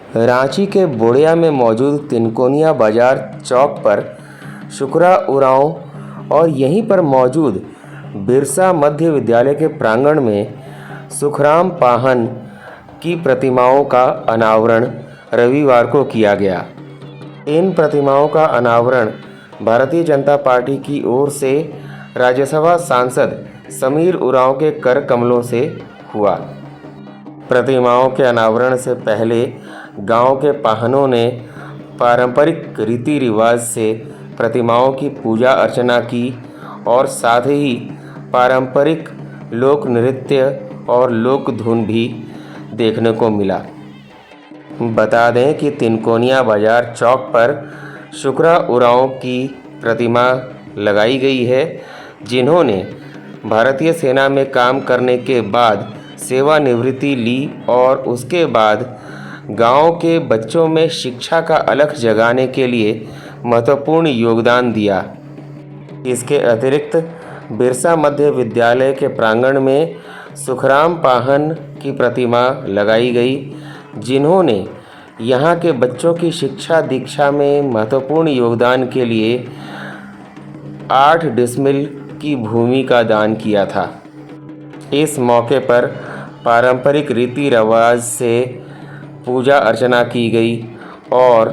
रांची के बोड़िया में मौजूद तिनकोनिया बाजार चौक पर शुक्रा उरांव और यहीं पर मौजूद बिरसा मध्य विद्यालय के प्रांगण में सुखराम पाहन की प्रतिमाओं का अनावरण रविवार को किया गया। इन प्रतिमाओं का अनावरण भारतीय जनता पार्टी की ओर से राज्यसभा सांसद समीर उरांव के कर कमलों से हुआ। प्रतिमाओं के अनावरण से पहले गांव के पाहनों ने पारंपरिक रीति रिवाज से प्रतिमाओं की पूजा अर्चना की और साथ ही पारंपरिक लोक नृत्य और लोक धुन भी देखने को मिला। बता दें कि तिनकोनिया बाजार चौक पर शुक्रा उरांव की प्रतिमा लगाई गई है, जिन्होंने भारतीय सेना में काम करने के बाद सेवानिवृत्ति ली और उसके बाद गांव के बच्चों में शिक्षा का अलख जगाने के लिए महत्वपूर्ण योगदान दिया। इसके अतिरिक्त बिरसा मध्य विद्यालय के प्रांगण में सुखराम पाहन की प्रतिमा लगाई गई, जिन्होंने यहाँ के बच्चों की शिक्षा दीक्षा में महत्वपूर्ण योगदान के लिए 8 डिसमिल की भूमि का दान किया था। इस मौके पर पारंपरिक रीति रिवाज से पूजा अर्चना की गई और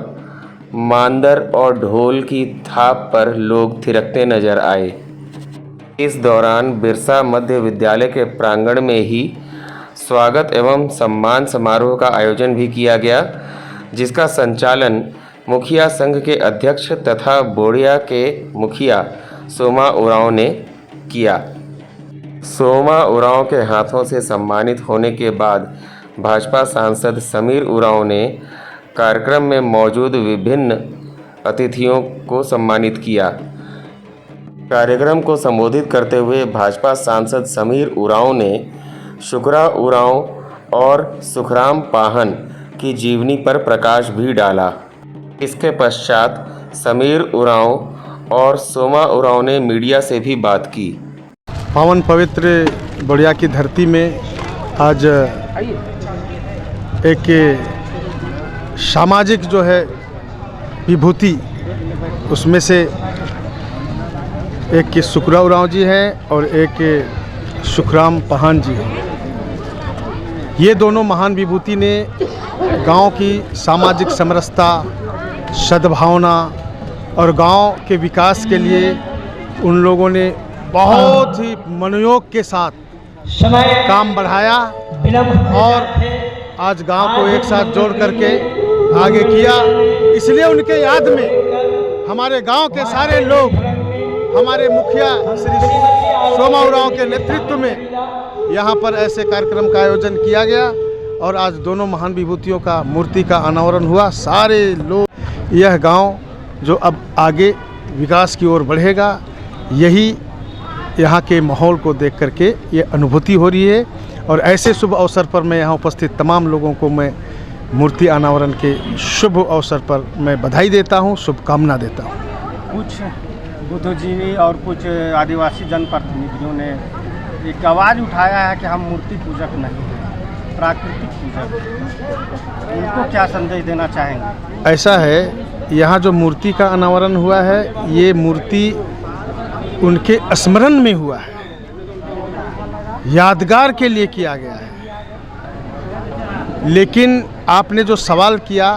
मांदर और ढोल की थाप पर लोग थिरकते नजर आए। इस दौरान बिरसा मध्य विद्यालय के प्रांगण में ही स्वागत एवं सम्मान समारोह का आयोजन भी किया गया, जिसका संचालन मुखिया संघ के अध्यक्ष तथा बोड़िया के मुखिया सोमा उरांव ने किया। सोमा उरांव के हाथों से सम्मानित होने के बाद भाजपा सांसद समीर उरांव ने कार्यक्रम में मौजूद विभिन्न अतिथियों को सम्मानित किया। कार्यक्रम को संबोधित करते हुए भाजपा सांसद समीर उरांव ने शुक्रा उरांव और सुखराम पाहन की जीवनी पर प्रकाश भी डाला। इसके पश्चात समीर उरांव और सोमा उरांव ने मीडिया से भी बात की। पावन पवित्र बोड़िया की धरती में आज एक सामाजिक जो है विभूति, उसमें से एक शुक्रा उरांव जी हैं और एक सुखराम पाहन जी हैं। ये दोनों महान विभूति ने गांव की सामाजिक समरसता, सद्भावना और गांव के विकास के लिए उन लोगों ने बहुत ही मनोयोग के साथ काम बढ़ाया और आज गांव को एक साथ जोड़ करके आगे किया। इसलिए उनके याद में हमारे गांव के सारे लोग, हमारे मुखिया श्री सोमा उरांव के नेतृत्व में यहाँ पर ऐसे कार्यक्रम का आयोजन किया गया और आज दोनों महान विभूतियों का मूर्ति का अनावरण हुआ। सारे लोग, यह गांव जो अब आगे विकास की ओर बढ़ेगा, यही यहाँ के माहौल को देख करके ये अनुभूति हो रही है। और ऐसे शुभ अवसर पर मैं यहाँ उपस्थित तमाम लोगों को मैं मूर्ति अनावरण के शुभ अवसर पर मैं बधाई देता हूँ, शुभकामना देता हूँ। कुछ बुद्धिजीवी और कुछ आदिवासी जनप्रतिनिधियों ने एक आवाज़ उठाया है कि हम मूर्ति पूजक नहीं हैं, प्राकृतिक पूजक। उनको क्या संदेश देना चाहेंगे? ऐसा है, यहाँ जो मूर्ति का अनावरण हुआ है, ये मूर्ति उनके स्मरण में हुआ है, यादगार के लिए किया गया है। लेकिन आपने जो सवाल किया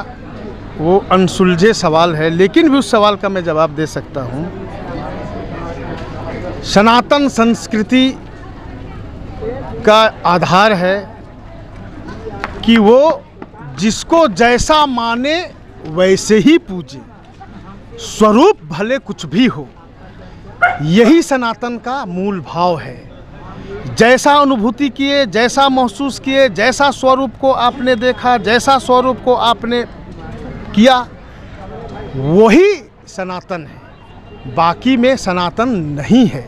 वो अनसुलझे सवाल है, लेकिन भी उस सवाल का मैं जवाब दे सकता हूँ। सनातन संस्कृति का आधार है कि वो जिसको जैसा माने वैसे ही पूजे, स्वरूप भले कुछ भी हो। यही सनातन का मूल भाव है। जैसा अनुभूति किए, जैसा महसूस किए, जैसा स्वरूप को आपने देखा, जैसा स्वरूप को आपने किया, वही सनातन है, बाकी में सनातन नहीं है।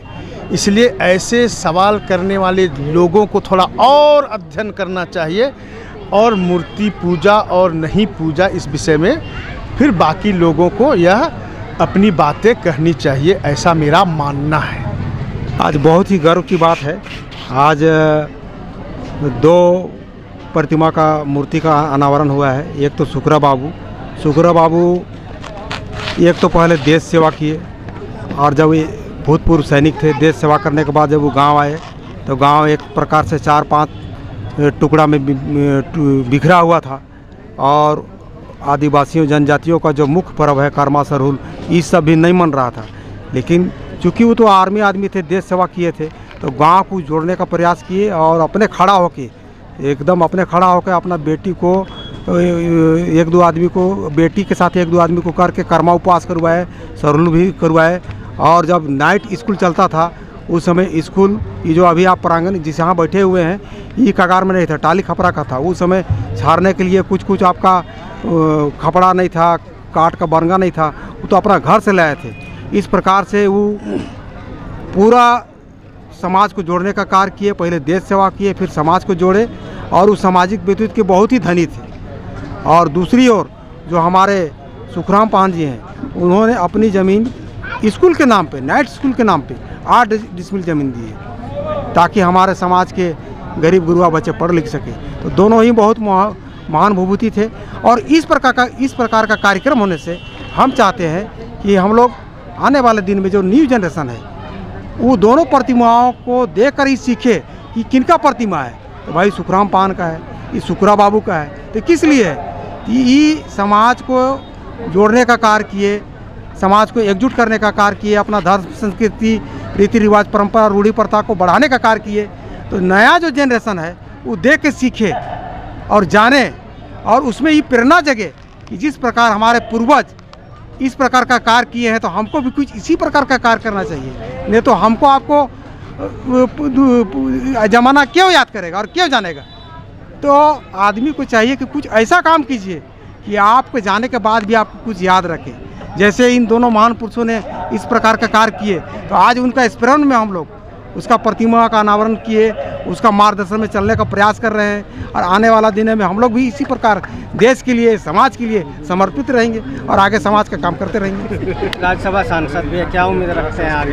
इसलिए ऐसे सवाल करने वाले लोगों को थोड़ा और अध्ययन करना चाहिए और मूर्ति पूजा और नहीं पूजा इस विषय में फिर बाकी लोगों को यह अपनी बातें कहनी चाहिए, ऐसा मेरा मानना है। आज बहुत ही गर्व की बात है। आज 2 प्रतिमा का मूर्ति का अनावरण हुआ है। एक तो शुक्रा बाबू एक तो पहले देश सेवा किए, और जब ये भूतपूर्व सैनिक थे, देश सेवा करने के बाद जब वो गांव आए तो गांव एक प्रकार से 4-5 टुकड़ा में बिखरा हुआ था। और आदिवासियों जनजातियों का जो मुख्य पर्व है कर्मा सरहुल, ये सब भी नहीं मन रहा था। लेकिन चूँकि वो तो आर्मी आदमी थे, देश सेवा किए थे, तो गांव को जोड़ने का प्रयास किए और अपने खड़ा होकर अपना बेटी को एक दो आदमी को, बेटी के साथ एक दो आदमी को करके कर्मा उपवास करवाए, सरहुल भी करवाए। और जब नाइट स्कूल चलता था उस समय स्कूल, ये जो अभी आप प्रांगण जिस यहाँ बैठे हुए हैं, ये कगार में नहीं था, टाली खपरा का था। उस समय छाड़ने के लिए कुछ आपका खपड़ा नहीं था, काट का बरंगा नहीं था, वो तो अपना घर से लाए थे। इस प्रकार से वो पूरा समाज को जोड़ने का कार्य किए, पहले देश सेवा किए, फिर समाज को जोड़े, और उस सामाजिक व्यतीत के बहुत ही धनी थे। और दूसरी ओर जो हमारे सुखराम पान जी हैं, उन्होंने अपनी ज़मीन स्कूल के नाम पे, नाइट स्कूल के नाम पे 8 डिसमिल ज़मीन दी है, ताकि हमारे समाज के गरीब गुरुआ बच्चे पढ़ लिख सके। तो दोनों ही बहुत महान विभूति थे। और इस प्रकार का कार्यक्रम होने से हम चाहते हैं कि हम लोग आने वाले दिन में जो न्यू जनरेशन है, वो दोनों प्रतिमाओं को देखकर ही सीखे कि किनका प्रतिमा है। तो भाई सुखराम पान का है, ये शुक्रा बाबू का है। तो किस लिए है कि ये समाज को जोड़ने का कार्य किए, समाज को एकजुट करने का कार्य किए, अपना धर्म संस्कृति रीति रिवाज परंपरा रूढ़ी प्रथा को बढ़ाने का कार्य किए। तो नया जो जनरेशन है वो देख के सीखे और जाने, और उसमें ये प्रेरणा जगे कि जिस प्रकार हमारे पूर्वज इस प्रकार का कार्य किए हैं, तो हमको भी कुछ इसी प्रकार का कार्य करना चाहिए। नहीं तो हमको आपको ज़माना क्यों याद करेगा और क्यों जानेगा। तो आदमी को चाहिए कि कुछ ऐसा काम कीजिए कि आपके जाने के बाद भी आपको कुछ याद रखे। जैसे इन दोनों महान पुरुषों ने इस प्रकार का कार्य किए, तो आज उनका स्मरण में हम लोग उसका प्रतिमा का अनावरण किए, उसका मार्गदर्शन में चलने का प्रयास कर रहे हैं। और आने वाला दिन में हम लोग भी इसी प्रकार देश के लिए, समाज के लिए समर्पित रहेंगे और आगे समाज का काम करते रहेंगे। राज्यसभा सांसद भी है, क्या उम्मीद रखते हैं आगे?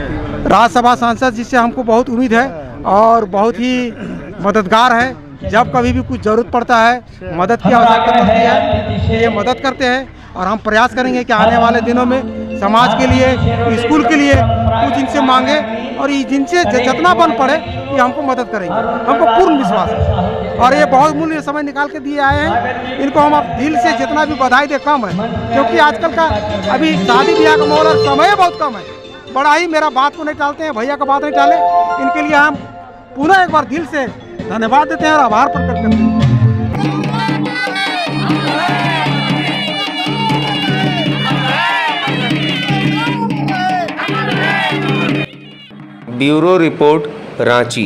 राज्यसभा सांसद जिससे हमको बहुत उम्मीद है और बहुत ही मददगार है। जब कभी भी कुछ ज़रूरत पड़ता है, मदद की आवश्यकता पड़ती है, ये मदद करते हैं। और हम प्रयास करेंगे कि आने वाले दिनों में समाज के लिए, स्कूल के लिए कुछ इनसे मांगे, और ये जिनसे जितना बन पड़े ये हमको मदद करेंगे, हमको पूर्ण विश्वास है। और ये बहुत मूल्य समय निकाल के दिए आए हैं, इनको हम अब दिल से जितना भी बधाई दे कम है, क्योंकि आजकल का अभी शादी ब्याह का माहौल और समय बहुत कम है। बड़ा ही मेरा बात को नहीं टालते हैं, भैया का बात नहीं टाले, इनके लिए हम पुनः एक बार दिल से धन्यवाद देते हैं और आभार प्रकट करते हैं। Bureau report, Ranchi.